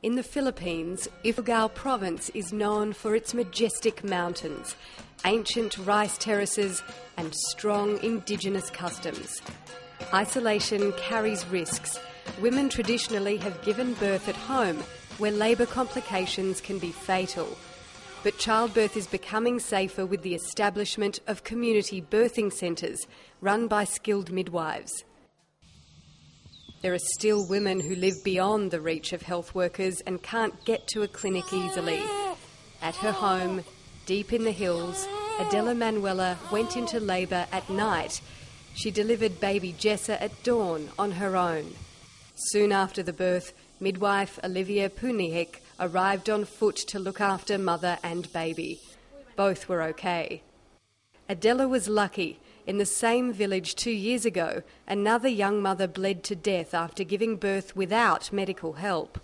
In the Philippines, Ifugao province is known for its majestic mountains, ancient rice terraces and strong indigenous customs. Isolation carries risks. Women traditionally have given birth at home, where labour complications can be fatal. But childbirth is becoming safer with the establishment of community birthing centres run by skilled midwives. There are still women who live beyond the reach of health workers and can't get to a clinic easily. At her home, deep in the hills, Adela Manuela went into labour at night. She delivered baby Jessa at dawn on her own. Soon after the birth, midwife Olivia Punihik arrived on foot to look after mother and baby. Both were okay. Adela was lucky. In the same village 2 years ago, another young mother bled to death after giving birth without medical help.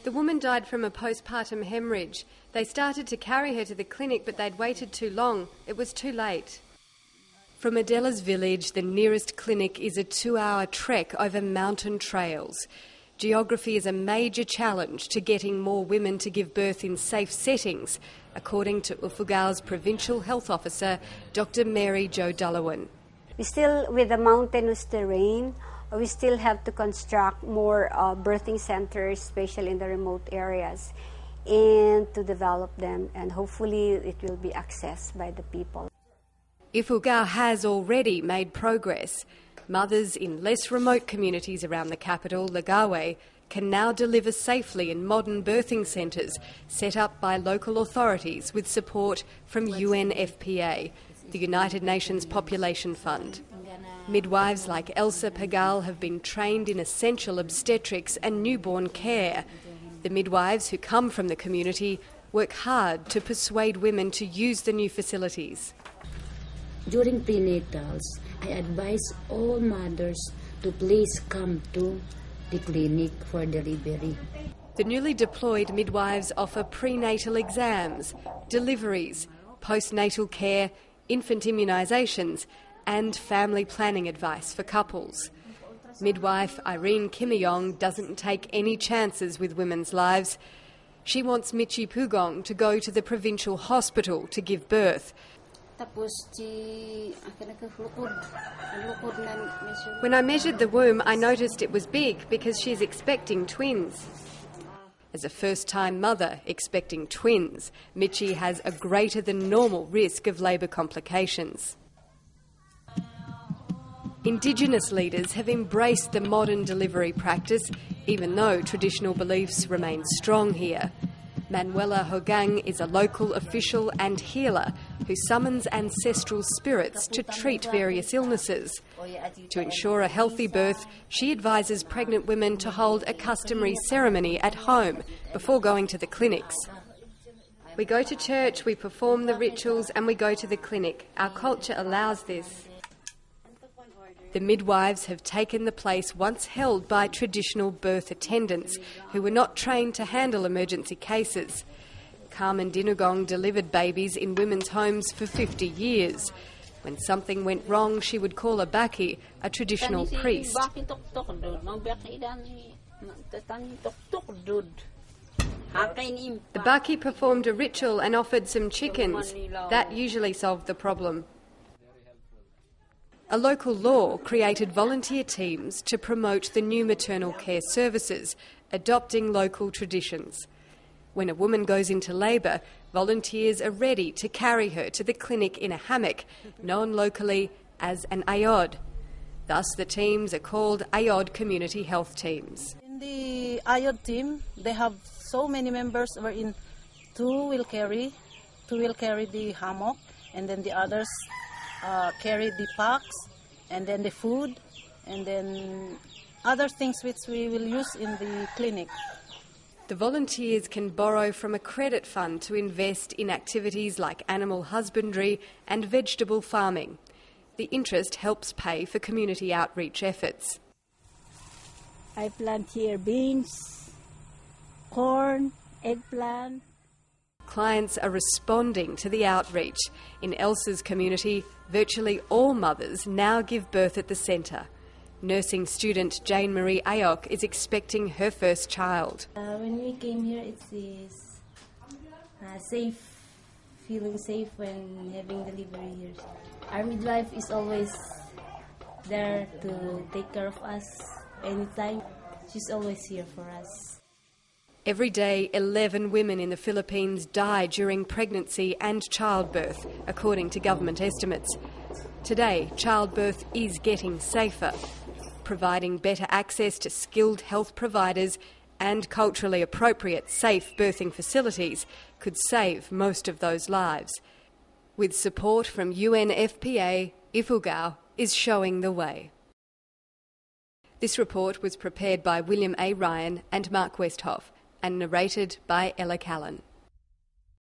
The woman died from a postpartum hemorrhage. They started to carry her to the clinic, but they'd waited too long. It was too late. From Adela's village, the nearest clinic is a 2-hour trek over mountain trails. Geography is a major challenge to getting more women to give birth in safe settings, according to Ifugao's Provincial Health Officer, Dr. Mary Jo Dalawan. We still, with the mountainous terrain, we still have to construct more birthing centers, especially in the remote areas, and to develop them, and hopefully it will be accessed by the people. Ifugao has already made progress. Mothers in less remote communities around the capital, Lagawe, can now deliver safely in modern birthing centres set up by local authorities with support from UNFPA, the United Nations Population Fund. Midwives like Elsa Pagal have been trained in essential obstetrics and newborn care. The midwives who come from the community work hard to persuade women to use the new facilities. During prenatals, I advise all mothers to please come to the clinic for delivery. The newly deployed midwives offer prenatal exams, deliveries, postnatal care, infant immunisations and family planning advice for couples. Midwife Irene Kimiyong doesn't take any chances with women's lives. She wants Michi Pugong to go to the provincial hospital to give birth. When I measured the womb, I noticed it was big because she's expecting twins. As a first-time mother expecting twins, Michi has a greater than normal risk of labour complications. Indigenous leaders have embraced the modern delivery practice, even though traditional beliefs remain strong here. Manuela Hogang is a local official and healer who summons ancestral spirits to treat various illnesses. To ensure a healthy birth, she advises pregnant women to hold a customary ceremony at home before going to the clinics. We go to church, we perform the rituals, and we go to the clinic. Our culture allows this. The midwives have taken the place once held by traditional birth attendants who were not trained to handle emergency cases. Carmen Dinugong delivered babies in women's homes for 50 years. When something went wrong, she would call a baki, a traditional priest. The baki performed a ritual and offered some chickens. That usually solved the problem. A local law created volunteer teams to promote the new maternal care services, adopting local traditions. When a woman goes into labour, volunteers are ready to carry her to the clinic in a hammock, known locally as an ayod. Thus, the teams are called ayod community health teams. In the ayod team, they have so many members wherein two will carry the hammock, and then the others carry the packs, and then the food, and then other things which we will use in the clinic. The volunteers can borrow from a credit fund to invest in activities like animal husbandry and vegetable farming. The interest helps pay for community outreach efforts. I plant here beans, corn, eggplant. Clients are responding to the outreach. In Elsa's community, virtually all mothers now give birth at the centre. Nursing student Jane Marie Ayok is expecting her first child. When we came here, it is safe, feeling safe when having delivery here. Our midwife is always there to take care of us anytime. She's always here for us. Every day, 11 women in the Philippines die during pregnancy and childbirth, according to government estimates. Today, childbirth is getting safer. Providing better access to skilled health providers and culturally appropriate, safe birthing facilities could save most of those lives. With support from UNFPA, Ifugao is showing the way. This report was prepared by William A. Ryan and Mark Westhoff and narrated by Ella Callan.